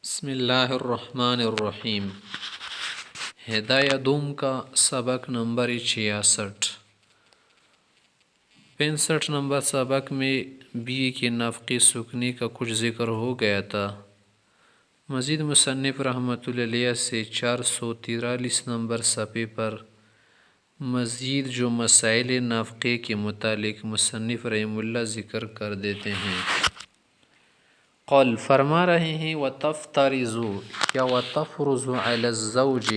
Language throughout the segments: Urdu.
بسم اللہ الرحمن الرحیم۔ ہدایہ دوم کا سبق نمبر 66۔ 65 نمبر سبق میں بیوی کے نفقے سکنے کا کچھ ذکر ہو گیا تھا۔ مزید مصنف رحمۃ اللہ علیہ سے 443 نمبر صفحے پر مزید جو مسائل نفقے کے متعلق مصنف رحمہ اللہ ذکر کر دیتے ہیں۔ قول فرما رہے ہیں وَتَفْتَرِضُ یا وَتَفْرُضُ عَلَى الزَّوْجِ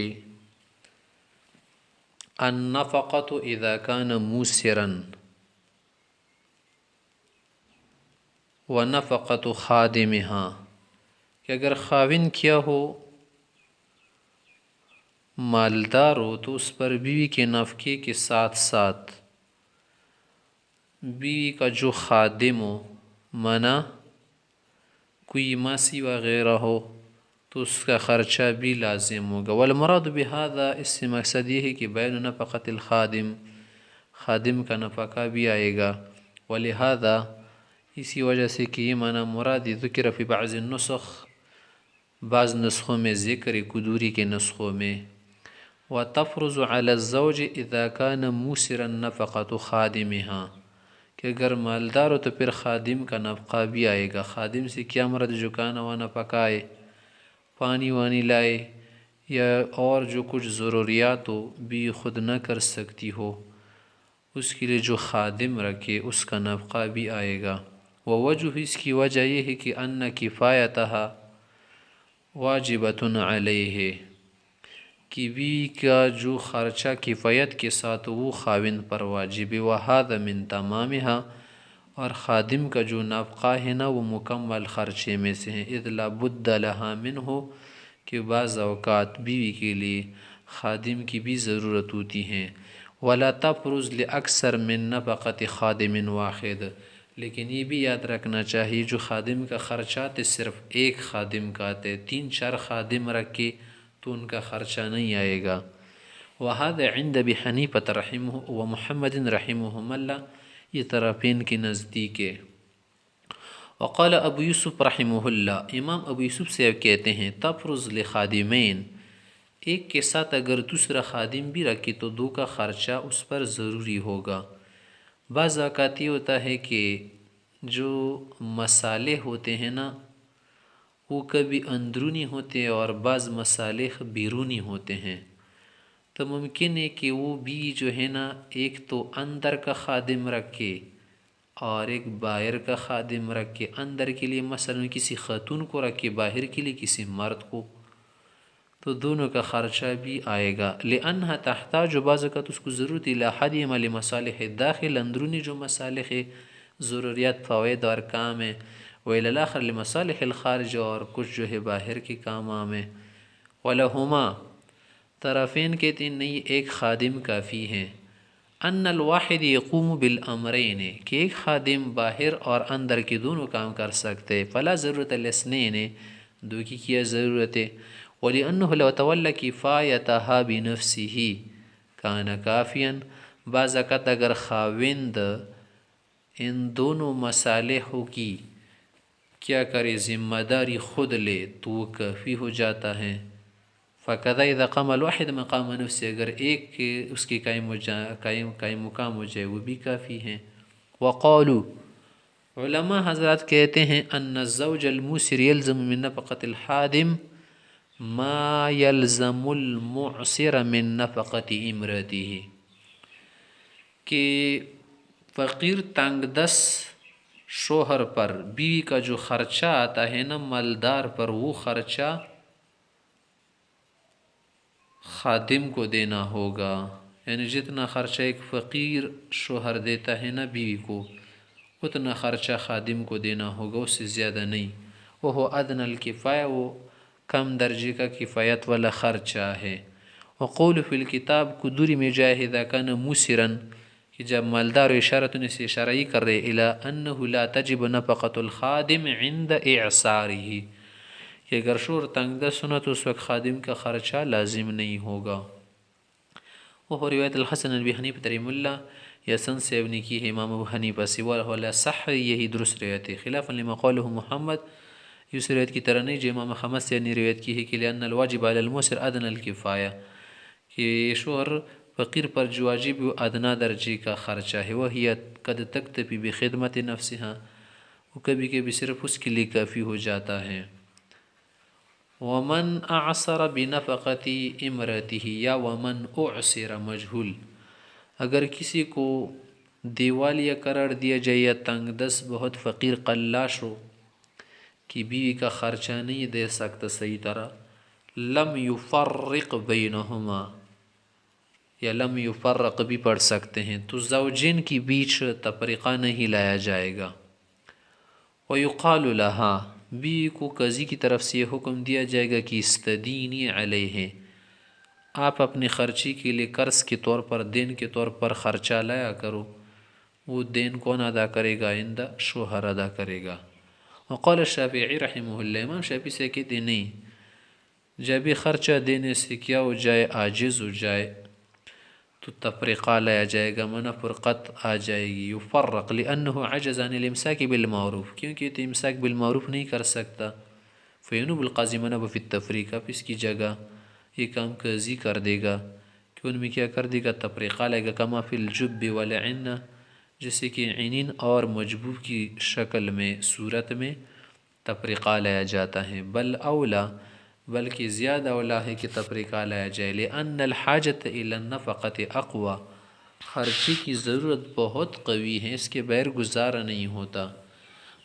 النَّفَقَةُ إِذَا كَانَ مُوسِرًا وَنَفَقَةُ خَادِمِهَا، کہ اگر خاوند کیا ہو مالدار ہو تو اس پر بیوی کے نفقے کے ساتھ ساتھ بیوی کا جو خادم ہو، منع کوئی ماسی وغیرہ ہو تو اس کا خرچہ بھی لازم ہوگا۔ والمراد بہذا، اس سے مقصد یہ ہے کہ بین نفقۃ الخادم، خادم کا نفقہ بھی آئے گا۔ ولہذا، اسی وجہ سے کہ یہ معنی مراد ذکر فی بعض النسخ، بعض نسخوں میں ذکر قدوری کے نسخوں میں وَتَفْرُضُ عَلَى الزَّوْجِ إِذَا كَانَ مُوسِرًا نَفَقَةُ خَادِمِهَا، کہ اگر مالدار ہو تو پھر خادم کا نفقہ بھی آئے گا۔ خادم سے کیا مراد؟ جو کھانا وانا پکائے، پانی وانی لائے، یا اور جو کچھ ضروریات ہو بھی خود نہ کر سکتی ہو، اس کے لیے جو خادم رکھے اس کا نفقہ بھی آئے گا۔ ووجہ، اس کی وجہ یہ ہے کہ ان کفایتہا واجبۃ علیہ، کہ بیوی کا جو خرچہ کفایت کے ساتھ وہ خاوند پر واجب ہے۔ وہذا من تمامہا، اور خادم کا جو نفقہ ہے نا وہ مکمل خرچے میں سے ہیں۔ اذ لا بد لہا منہ، کہ بعض اوقات بیوی کے لیے خادم کی بھی ضرورت ہوتی ہیں۔ ولا تفرض لاکثر من نفقۃ خادم واحد، لیکن یہ بھی یاد رکھنا چاہیے جو خادم کا خرچات صرف ایک خادم کا آتے، 3-4 خادم رکھے تو ان کا خرچہ نہیں آئے گا۔ وہذا عند ابی حنیفہ رحمہ و محمد رحمہم اللہ، یہ طرفین کے نزدیک ہے۔ وقال ابو یوسف رحمہ اللہ، امام ابو یوسف سے کہتے ہیں تفرض لخادمین، ایک کے ساتھ اگر دوسرا خادم بھی رکھے تو 2 کا خرچہ اس پر ضروری ہوگا۔ بعض اوقات یہ ہوتا ہے کہ جو مصالح ہوتے ہیں نا وہ کبھی اندرونی ہوتے ہیں اور بعض مصالح بیرونی ہوتے ہیں، تو ممکن ہے کہ وہ بھی جو ہے نا ایک تو اندر کا خادم رکھے اور ایک باہر کا خادم رکھے۔ اندر کے لیے مثلا کسی خاتون کو رکھے، باہر کے لیے کسی مرد کو، تو دونوں کا خرچہ بھی آئے گا۔ لأنها تحتاج، بعض اوقات اس کو ضرورت ہے، لأحدهما لمصالح الداخل، اندرونی جو مصالح ضروریات فوائد اور کام ہیں، وإلى الآخر لمصالح الخارج، اور کچھ جو ہے باہر کے کام ہیں۔ ولهما، طرفین کہتے ہیں نہیں، ایک خادم کافی ہیں۔ ان الواحد یقوم بالامرین، کہ ایک خادم باہر اور اندر کے دونوں کام کر سکتے۔ فلا ضرورت الاثنین، 2 کی کیا ضرورت ہے۔ ولأنه لو تولى کفایتها بنفسه کان کافیا، بعض اوقات اگر خاوند ان دونوں مصالحوں کی کیا کرے ذمہ داری خود لے تو وہ کافی ہو جاتا ہے۔ فَكَذَا إِذَا قَامَ الْوَاحِدُ مَقَامَ نَفْسِهِ، اگر ایک کے اس کی قائم مقام ہو جائے وہ بھی کافی ہیں۔ وقالوا، علماء حضرات کہتے ہیں ان الزوج الموسر يلزم من نفقة الخادم ما يلزم المعسر من نفقة امرأته، کہ فقیر تنگ دست شوہر پر بیوی کا جو خرچہ آتا ہے نا مالدار پر، وہ خرچہ خادم کو دینا ہوگا۔ یعنی جتنا خرچہ ایک فقیر شوہر دیتا ہے نا بیوی کو، اتنا خرچہ خادم کو دینا ہوگا، اس سے زیادہ نہیں۔ وہ ادنی الکفایہ، وہ کم درجے کا کفایت والا خرچہ ہے۔ وقول فی الکتاب، قدوری میں جائے اذا کان موسرا، کہ جب مالدار اشارتن سے اشارہ ہی کر رہے الی انہ لا تجب نفقۃ الخادم عند اعسارہ، کہ اگر شوہر تنگ دست ہونا تو اس وقت خادم کا خرچہ لازم نہیں ہوگا۔ وہ روایت الحسن ابی حنیفہ رحمہ اللہ، یا سن سے ابن کی ہے امام ابو حنیفہ سے، ولا صح، یہی درست روایت ہے، خلافا لما قاله محمد، اس روایت کی طرح نہیں جو امام احمد سے نے روایت کی ہے کہ لأن الواجب علی الموسر ادنى الکفایہ، کہ شوہر فقیر پر جو واجب وہ ادنا درجے کا خرچہ ہے، وہی قد تکتفی بخدمت نفسها، وہ کبھی کبھی صرف اس کے لیے کافی ہو جاتا ہے۔ ومن اعصر بنفقت امرته، یا ومن اعصر مجہول، اگر کسی کو دیوالیہ قرار دیا جائے یا تنگ دست بہت فقیر قلاش ہو کہ بیوی کا خرچہ نہیں دے سکتا صحیح طرح، لم یفرق بینہما، یا لم یفرق بھی پڑھ سکتے ہیں، تو زوجین کی بیچ تفریقہ نہیں لایا جائے گا۔ ویقال لها، بیوی کو قاضی کی طرف سے یہ حکم دیا جائے گا کہ استدینی علیہ، آپ اپنے خرچی کے لیے قرض کے طور پر، دین کے طور پر خرچہ لایا کرو، وہ دین کون ادا کرے گا؟ آئندہ شوہر ادا کرے گا۔ وقال الشافعی رحمہ اللہ، امام شافعی سے کہتے نہیں، جب یہ خرچہ دینے سے کیا ہو جائے، عاجز ہو جائے، تو تفریقہ لایا جائے گا، منع فرقت آ جائے گی۔ یفرق لأنه عجز عن الامساک بالمعروف، کیونکہ تو امساک بالمعروف نہیں کر سکتا، فینوب القاضی منع فی التفریق، اب اس کی جگہ یہ کام قاضی کر دے گا کہ ان میں کیا کر دے گا؟ تفریقہ لائے گا، کما فی الجب والعنہ، جیسے کہ عنین اور مجبوب کی شکل میں، صورت میں تفریقہ لایا جاتا ہے۔ بل اولا، بلکہ زیادہ اولا ہے کہ تفریقہ لایا جائے، لأن الحاجت الی النفقۃ اقوی، خرچی کی ضرورت بہت قوی ہے، اس کے بغیر گزارا نہیں ہوتا۔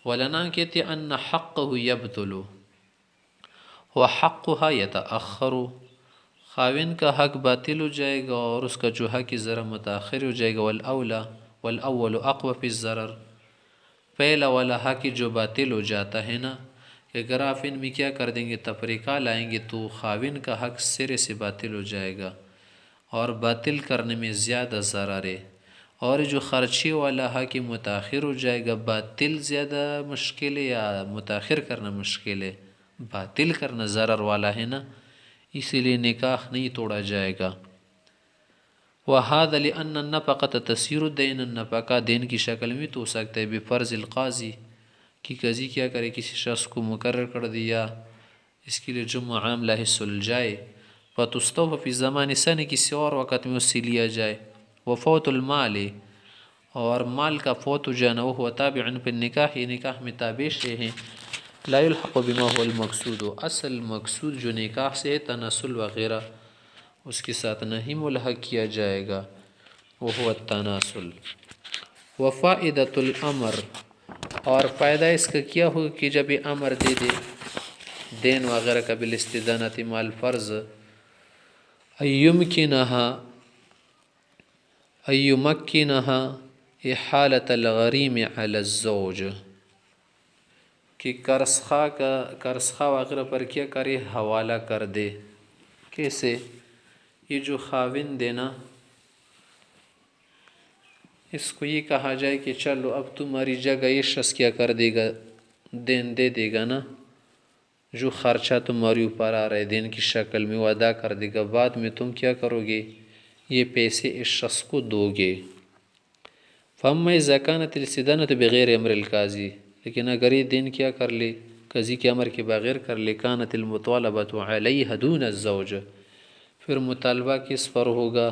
ولنا کہتے ان حقہ یبطل وحقها یتأخر، خاوند کا حق باطل ہو جائے گا اور اس کا جو حق ذرا متاخر ہو جائے گا۔ والاول اقوی فی الضرر، پہلا والا حق جو باطل ہو جاتا ہے نا، کہ اگر آپ ان میں کیا کر دیں گے؟ تفریقہ لائیں گے تو خاوند کا حق سرے سے باطل ہو جائے گا، اور باطل کرنے میں زیادہ ضرر ہے۔ اور جو خرچی والا حق متاخر ہو جائے گا، باطل زیادہ مشکل ہے یا متاخر کرنا مشکل ہے؟ باطل کرنا ضرر والا ہے نا، اسی لیے نکاح نہیں توڑا جائے گا۔ وَهَذَا لِأَنَّ النَّفَقَةَ تَصِيرُ دَيْنًا، نفقہ دین کی شکل میں تو ہو سکتا ہے، بفرض القاضی، کہ قاضی کیا کرے؟ کسی شخص کو مقرر کر دیا اس کے لیے جو معاملہ ہے سلجھائے، فَتُسْتَوْفَ فِي زَمَانِ سَنِ، کسی اور وقت میں اس سے لیا جائے۔ وفوت المال، اور مال کا فوت ہو جانا، وہ تابع فی النکاح، یہ نکاح میں تابع شے ہیں، لا يلحق بما هو المقصود، اصل مقصود جو نکاح سے ہے تناسل وغیرہ، اس کے ساتھ نہیں ملحق کیا جائے گا، وہ ہوا التناسل۔ وفائدۃ الامر، اور فائدہ اس کا کیا ہوگا کہ جب یہ امر دے دے دین وغیرہ کا، بالاستدانۃ مع الفرض، ایمکنہا احالۃ الغریم علی الزوج، کہ قرض خواہ وغیرہ پر کیا کرے؟ حوالہ کر دے۔ کیسے؟ یہ جو خاوند دینا، اس کو یہ کہا جائے کہ چلو اب تمہاری جگہ یہ شخص کیا کر دے گا؟ دین دے دے گا نا، جو خرچہ تمہاری اوپر آ رہا ہے دین کی شکل میں، وہ ادا کر دے گا، بعد میں تم کیا کرو گے؟ یہ پیسے اس شخص کو دو گے۔ فَأَمَّا إِذَا كَانَتِ الْإِسْتِدَانَةُ بِغَيْرِ أَمْرِ الْقَاضِي، لیکن اگر یہ دین کیا کر لے؟ قاضی کے امر کے بغیر کر لے، كَانَتِ الْمُطَالَبَةُ عَلَيْهَا دُونَ الزَّوْجِ، پھر مطالبہ کس پر ہوگا؟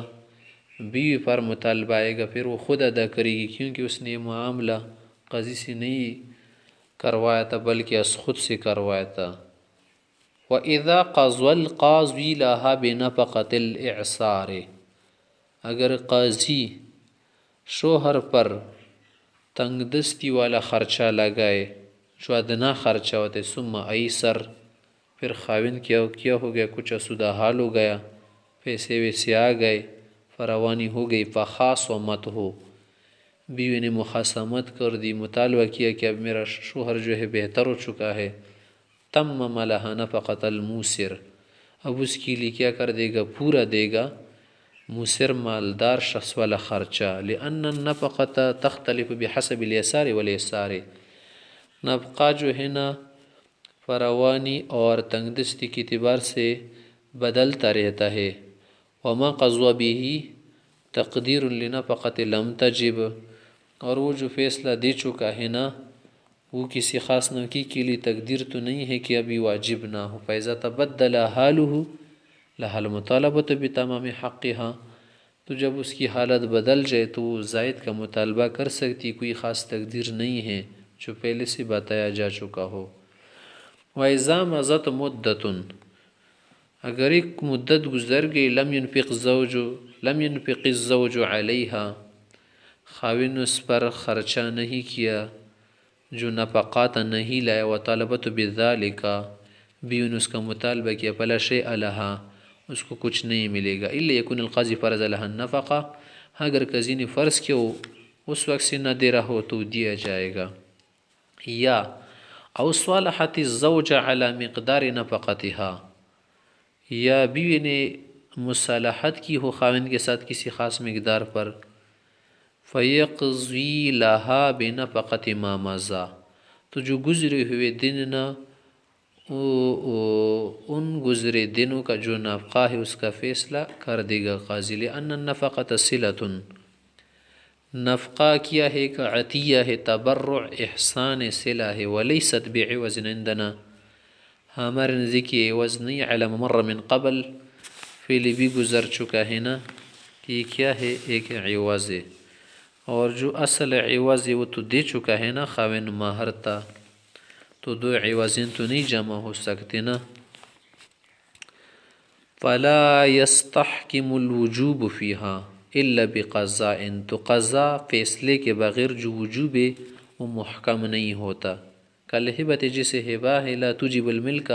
بیوی پر مطالبہ آئے گا، پھر وہ خود ادا کرے گی، کیونکہ اس نے یہ معاملہ قاضی سے نہیں کروایا تھا بلکہ اس خود سے کروایا تھا۔ وَإِذَا قَضَى الْقَاضِي لَهَا بِنَفَقَةِ الْإِعْصَارِ، اگر قاضی شوہر پر تنگ دستی والا خرچہ لگائے، جو ادنا خرچہ ہوتا ہے، ثم ایسر، پھر خاوند کیا ہو گیا؟ کچھ اسودہ حال ہو گیا، پیسے ویسے آ گئے، فراوانی ہو گئی، فخاصمت ہو، بیوی نے مخاصمت کر دی، مطالبہ کیا کہ اب میرا شوہر جو ہے بہتر ہو چکا ہے، تمم لها نفقۃ الموسر، اب اس کے لیے کیا کر دے گا؟ پورا دے گا موسر مالدار شخص والا خرچہ۔ لأن النفقۃ تختلف بحسب الیسار والیسار، نفقہ جو ہے نا فراوانی اور تنگ دستی کے اعتبار سے بدلتا رہتا ہے۔ وما قضى به تقدیر لنفقۃ لم تجب، اور وہ جو فیصلہ دے چکا ہے نا وہ کسی خاص نوکی کے لیے تقدیر تو نہیں ہے کہ ابھی واجب نہ ہو. فَإِذَا تَبَدَّلَ حَالُهُ لَهَا الْمُطَالَبَةُ بِتَمَامِ حَقِّهَا. تو جب اس کی حالت بدل جائے تو وہ زائد کا مطالبہ کر سکتی، کوئی خاص تقدیر نہیں ہے جو پہلے سے بتایا جا چکا ہو. وَإِذَا مَضَتْ مُدَّةٌ اگر ایک مدت گزر گئی لم ينفق الزوج علیہا خاوند اس پر خرچہ نہیں کیا، جو نفقات نہیں لایا، وطالبت بذالک بھی ان اس کا مطالبہ کیا، فلا شیء لہا اس کو کچھ نہیں ملے گا. الا یکن القاضی فرض لها النفقہ اگر قاضی نے فرض کیا ہو اس وقت سے نہ دے رہا ہو تو دیا جائے گا. یا او صالحت الزوج علی مقدار نفقتها یا بیوی نے مصالحت کی ہو خاوند کے ساتھ کسی خاص مقدار پر، فیقضی لہا بنفقت ما مضی تو جو گزرے ہوئے دن نہ ان گزرے دنوں کا جو نفقہ ہے اس کا فیصلہ کر دے گا قاضی. لأن النفقۃ صلۃ نفقہ کیا ہے کہ عطیہ ہے، تبرع احسان صلہ ہے، ولیست بعوض عندنا ہمارے نزدیک یہ عوض نہیں، علی ما مر من قبل پہلے بھی گزر چکا ہے نا کہ یہ کیا ہے ایک عوض ہے، اور جو اصل عوض ہے وہ تو دے چکا ہے نا خاوند مہر تا، تو دو عوضین تو نہیں جمع ہو سکتے نا. فلا يستحکم الوجوب فیها الا بقضاء تو قضاء فیصلے کے بغیر جو وجوب ہے وہ محکم نہیں ہوتا. کالہبۃ جیسے ہبہ ہے، لا تجب الملک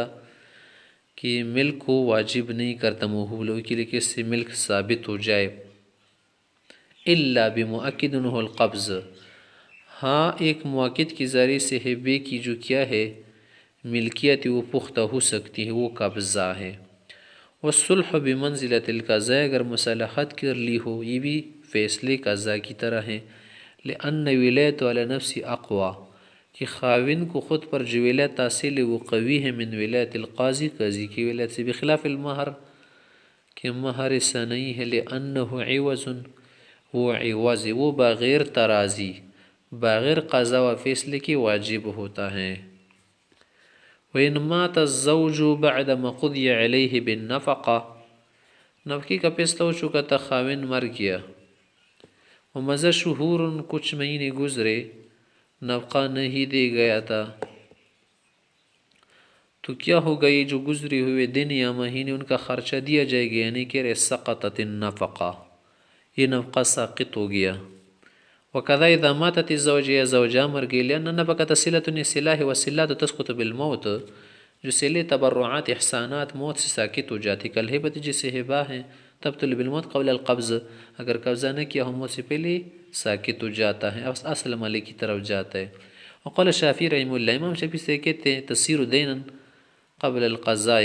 کہ ملک کو واجب نہیں کرتا موہوب لوگوں کے لیے کہ اس سے ملک ثابت ہو جائے. الا بمؤکد ہو القبض ہاں ایک مؤکد کی ذریعے سے ہبے کی جو کیا ہے ملکیت وہ پختہ ہو سکتی ہے، وہ قبضہ ہے. والصلح بمنزلۃ القضاء اگر مصالحت کر لی ہو یہ بھی فیصلے قضاء کی طرح ہے. لأن ولایت علی نفس اقوی کہ خاوند کو خود پر جو ولایت حاصل ہے وہ قوی ہے من ولایت القاضی قاضی کی ولایت سے، بخلاف المہر کہ مہر ایسا نہیں ہے. لأنه عوض وہ عوض وہ بغیر ترازی بغیر قضاء و فیصلے کے واجب ہوتا ہے. وَإِنْ مَاتَ الزَّوْجُ بَعْدَ مَا قُضِيَ عَلَيْهِ بِالنَّفَقَةِ نفقی کا فیصلہ ہو چکا تھا، خاوند مر گیا، ومضى شہور کچھ مہینے گزرے، نفقہ نہیں دے گیا تھا، تو کیا ہوگا یہ جو گزرے ہوئے دن یا مہینے ان کا خرچہ دیا جائے گا، یعنی کہ سقطت النفقہ یہ نفقہ ساقط ہو گیا. وکذا اذا ماتت الزوجہ زوجہ مر گئی، لأن النفقۃ صلۃ صلہ ہے، والصلات تسقط بالموت جو صلے تبرعات احسانات موت سے ساقط ہو جاتی. کالہبۃ جیسے ہبہ ہیں، تبطل بالموت قبل القبض اگر قبضہ نہ کیا ہو موت سے پہلے ساقط ہو جاتا ہے، اصل مالک کی طرف جاتا ہے. وقال الشافعی رحمہ اللہ امام شافعی سے کہتے ہیں تصیر دینا قبل القضاء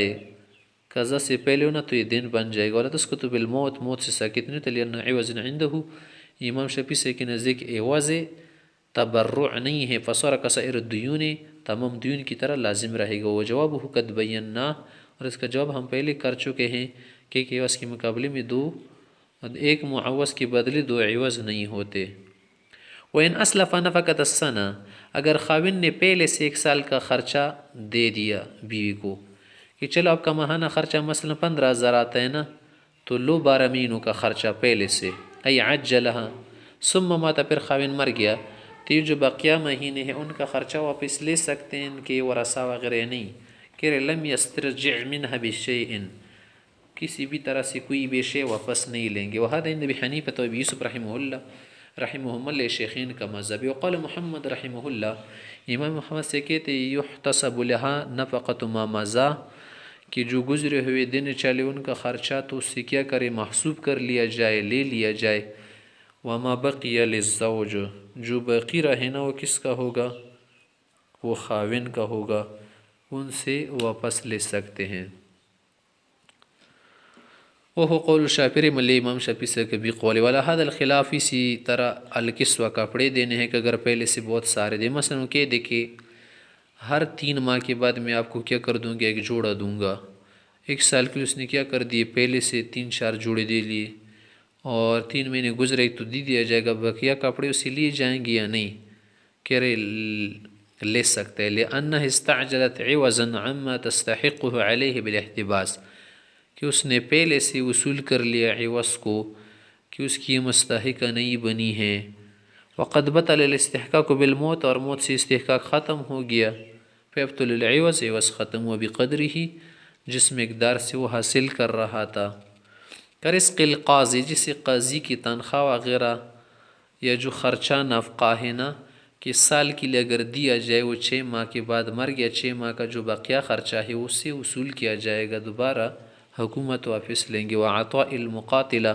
قضا سے پہلے ہونا تو یہ دین بن جائے گا. ولا تسقط بالموت موت سے ساقط نہیں تھا، لأن عوض عنده امام شافعی سے کہ نزدیک عوض تبرع نہیں ہے، فصار کسائر الدیون تمام دیون کی طرح لازم رہے گا. وجوابہ قد بینا اور اس کا جواب ہم پہلے کر چکے ہیں کہ ایک عوض کے مقابلے میں ایک معوض کے بدلے دو عوض نہیں ہوتے. وَإِنْ أَسْلَفَ نَفَقَةَ السَّنَةِ اگر خاوند نے پہلے سے ایک سال کا خرچہ دے دیا بیوی کو کہ چلو آپ کا ماہانہ خرچہ مثلا 15,000 آتا ہے نا، تو لو 12 مہینوں کا خرچہ پہلے سے، ای عجلہا ثم مات پھر خاوند مر گیا، تو یہ جو بقیہ مہینے ہیں ان کا خرچہ واپس لے سکتے ہیں، ان کے ورثہ وغیرہ نہیں. کہ لم یسترجع منها بشیء کسی بھی طرح سے کوئی بھی شے واپس نہیں لیں گے. وہذا عند ابی حنیفہ و ابی یوسف رحمہم اللہ شیخین کا مذہب. وقال محمد رحمہ اللہ امام محمد سے کہتے یحتسب لها نفقۃ ما مضى کہ جو گزرے ہوئے دن چلے ان کا خرچہ تو اس سے کیا کرے محسوب کر لیا جائے، لے لیا جائے. وما بقی للزوج جو باقی رہے نا وہ کس کا ہوگا، وہ خاوند کا ہوگا، ان سے واپس لے سکتے ہیں. وہ قول شافعی ملی امام شافعی سے کبھی قول والا هذا الخلاف اسی طرح الکسوہ کپڑے دینے ہیں کہ اگر پہلے سے بہت سارے دے، مثلا کہہ دے کہ ہر 3 ماہ کے بعد میں آپ کو کیا کر دوں گا ایک جوڑا دوں گا. 1 سال کے لیے اس نے کیا کر دیے پہلے سے 3-4 جوڑے دے لیے، اور 3 مہینے گزرے تو دے دیا جائے گا. بقیہ کپڑے اسے لیے جائیں گے یا نہیں، کہہ رہے لے سکتے، لأنہ استعجلت عوضا عما تستحقه علیہ بالاحتباس، کہ اس نے پہلے سے وصول کر لیا عوض کو کہ اس کی مستحقہ نہیں بنی ہے۔ وقد بطل الاستحقاق بالموت، اور موت سے استحقاق ختم ہو گیا، فیبطل العوض، عوض ختم ہوا بقدرہ، جس مقدار سے وہ حاصل کر رہا تھا۔ کرزق القاضی، جسے قاضی کی تنخواہ وغیرہ یا جو خرچہ نفقہ ہے نا، کہ سال کے لیے اگر دیا جائے وہ 6 ماہ کے بعد مر گیا، 6 ماہ کا جو بقیہ خرچہ ہے اس سے وصول کیا جائے گا، دوبارہ حکومت واپس لیں گے۔ وعطاء المقاتلہ،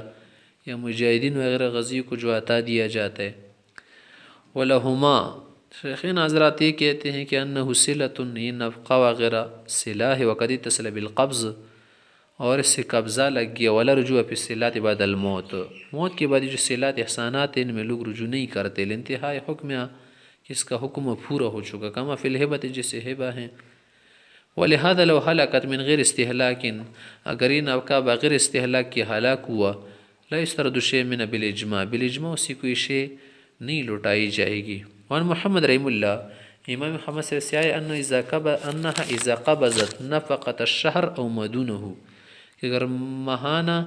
یا مجاہدین وغیرہ غزی کو جو عطا دیا جاتا ہے۔ ولہما، شیخین حضرات یہ کہتے ہیں کہ انہ صلۃ، یہ نفقہ وغیرہ صلہ ہے، وقد اتصل بالقبض، اور اس سے قبضہ لگ گیا، ولا رجوع فی الصلات بعد الموت، موت کے بعد جو صلات احسانات ہیں ان میں لوگ رجوع نہیں کرتے، لانتہاء حکم، اس کا حکم پورا ہو چکا، کما فی الہبۃ، جیسے ہبہ ہیں۔ ولہذا لو ہلاکت من غیر استہلاک، اگر یہ نفقہ بغیر استہلاک کے ہلاک ہوا، لا یسترد شیء من بالاجماع، بالاجماع اسی کوئی شے نہیں لوٹائی جائے گی۔ وعن محمد رحم اللہ، امام محمد سے سیائے انہا اذا قبضت نفقت الشہر او مدونہ، کہ اگر ماہانہ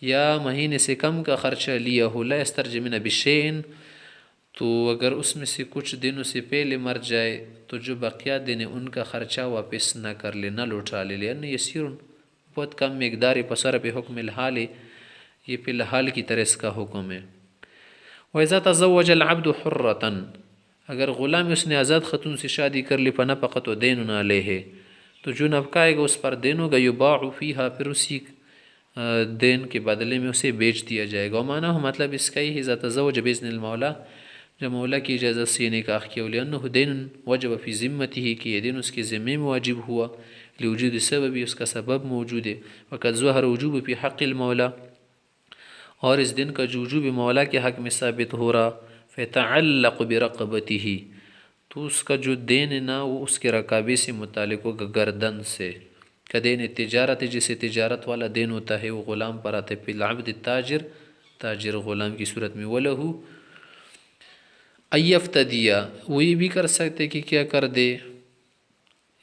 یا مہینے سے کم کا خرچہ لیا ہو، لا یسترجع من بشیء، تو اگر اس میں سے کچھ دنوں سے پہلے مر جائے تو جو بقیہ دن ہیں ان کا خرچہ واپس نہ کر لے، نہ لوٹا لے، لأن یسیر، بہت کم مقدار، پسر پہ حکم الحال، یہ فی الحال کی طرح اس کا حکم ہے۔ وَإِذَا تَزَوَّجَ الْعَبْدُ حُرَّةً، اگر غلام اس نے آزاد خاتون سے شادی کر لی، فَنَفَقَتُ دَيْنٌ عَلَيْهِ، تو جو نفقہ آئے گا اس پر دین ہوگا، یُبَاعُ فِيهَا، پھر اسی دین کے بدلے میں اسے بیچ دیا جائے گا۔ ومعنہ مطلب اس کا ہی، اذا تزوج باذن المولا، جب مولا کی اجازت سے نکاح کیا، لأنه دین وجب فی ذمته، کہ یہ دین اس کے ذمے میں واجب ہوا، لوجود سبب، اس کا سبب موجود ہے۔ وقد ظہر وجوب فی حق المولا، اور اس دن کا جو وجوب مولا کے حق میں ثابت ہو رہا، فیتعلق برقبته، تو اس کا جو دین ہے نا وہ اس کے رقابے سے متعلق ہوگا، گردن سے۔ کا دین تجارت، جسے تجارت والا دین ہوتا ہے وہ غلام پر آتے، فی العبد التاجر، تاجر غلام کی صورت میں۔ وَلَهُ ایفتدیہ، وہ یہ بھی کر سکتے کہ کیا کر دے،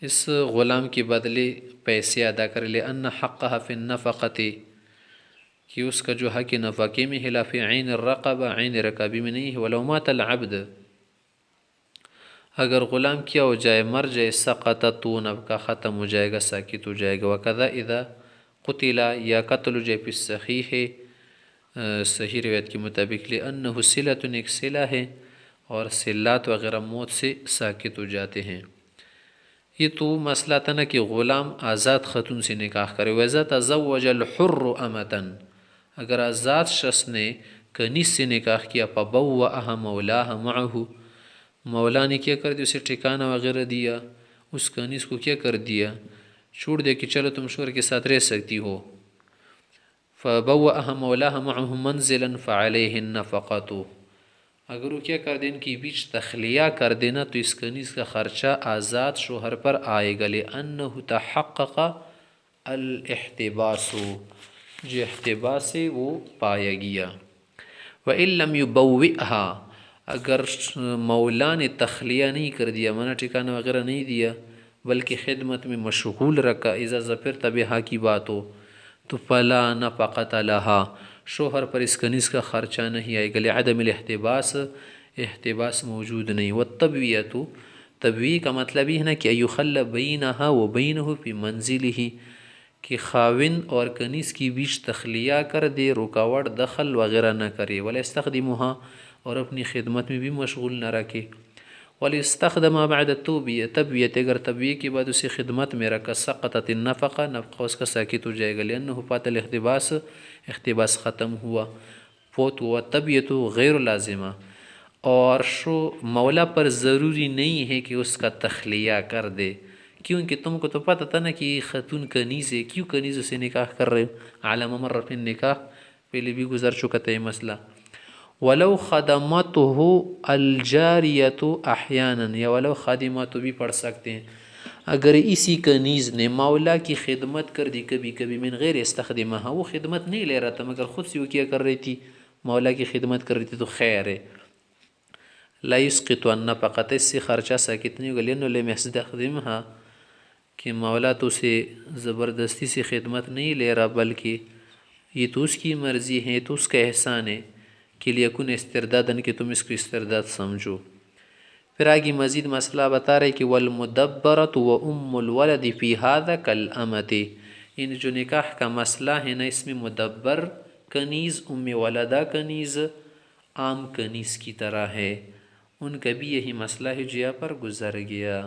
اس غلام کے بدلے پیسے ادا کر لے، ان حقها فی النفقۃ، کہ اس کا جو حق نفقے میں ہے، فی عین الرقبہ، عین رقابی میں نہیں ہے۔ ولو مات العبد، اگر غلام کیا ہو جائے، مر جائے، سقطت، تو نفقہ ختم ہو جائے گا، ساکت ہو جائے گا۔ وکذا اذا قتل، یا قتل ہو جائے، فی الصحیح، صحیح روایت کے مطابق، لأنہ صلۃ، ایک صلہ ہے، اور صلات وغیرہ موت سے ساکت ہو جاتے ہیں۔ یہ تو مسئلہ تھا نا کہ غلام آزاد خاتون سے نکاح کرے۔ وَإِذَا تَزَوَّجَ الْحُرُّ أَمَةً، اگر آزاد شخص نے کنیز سے نکاح کیا، فَبَوَّأَهَا مَوْلَاهَا مَعَهُ، مولا نے کیا کر دیا، اسے ٹھکانہ وغیرہ دیا، اس کنیز کو کیا کر دیا، چھوڑ دیا کہ چلو تم شوہر کے ساتھ رہ سکتی ہو۔ فَبَوَّأَهَا مَوْلَاهَا مَعَهُ مَنْزِلًا فَعَلَيْهِ النَّفَقَةُ، اگر وہ کیا کر دیں، ان کی بیچ تخلیہ کر دینا، تو اس کنیز کا خرچہ آزاد شوہر پر آئے گا، لأنه تحقق الاحتباس، جو احتباس ہے وہ پایا گیا۔ وَإِن لَمْ يُبَوِّئْهَا، اگر مولا نے تخلیہ نہیں کر دیا، منع ٹھکانہ وغیرہ نہیں دیا، بلکہ خدمت میں مشغول رکھا، اذا ظفرت بها کی بات ہو، تو فلا نفقۃ لها، شوہر پر اس کنیز کا خرچہ نہیں آئے گا، لعدم الاحتباس، احتباس موجود نہیں۔ والتبویۃ، تبویہ کا مطلب یہ ہے نا کہ یخلی بینہا و بینہ فی منزلہ، کہ خاوند اور کنیز کی بیچ تخلیہ کر دے، رکاوٹ دخل وغیرہ نہ کرے، ولا یستخدمها، اور اپنی خدمت میں بھی مشغول نہ رکھے۔ وَلِيَسْتَخْدَمَ بَعْدَ تَبْوِیَةٍ، اگر تبویہ کے بعد اسے خدمت میں رکھا، سقطت النفقہ، نفقہ اس کا ساکت ہو جائے گا، لأنه فات الاحتباس، احتباس ختم ہوا، فوت ہوا۔ تبویۃ غیر لازمہ، اور مولا پر ضروری نہیں ہے کہ اس کا تخلیہ کر دے، کیونکہ تم کو تو پتہ تھا نا کہ یہ خاتون کنیز ہے، کیوں کنیز سے نکاح کر رہے ہو، علی ممر فی النکاح، پہلے بھی گزر چکا تھا یہ مسئلہ۔ ولو خدمته الجاریۃ احیانا، یا ولو خادمات بھی پڑھ سکتے ہیں، اگر اسی کنیز نے مولا کی خدمت کر دی کبھی کبھی، من غیر استخدمها، وہ خدمت نہیں لے رہا تھا مگر خود سے وہ کیا کر رہی تھی، مولا کی خدمت کر رہی تھی، تو خیر ہے۔ لا يسقط النفقۃ، اس سے خرچہ ساکت نہیں ہوگا، لأنه لم يستخدمها کہ مولا تو اسے زبردستی سے خدمت نہیں لے رہا، بلکہ یہ تو اس کی مرضی ہے، تو اس کا احسان ہے کہ لیکن استردادن کہ تم اس کو استرداد سمجھو۔ پھر آگے مزید مسئلہ بتا رہے کہ والمدبرۃ وام الولد فی ھذا کالامۃ، ان جو نکاح کا مسئلہ ہے نا، اس میں مدبر کنیز، ام ولدہ کنیز عام کنیز کی طرح ہے، ان کا بھی یہی مسئلہ ہے جو یہاں پر گزر گیا۔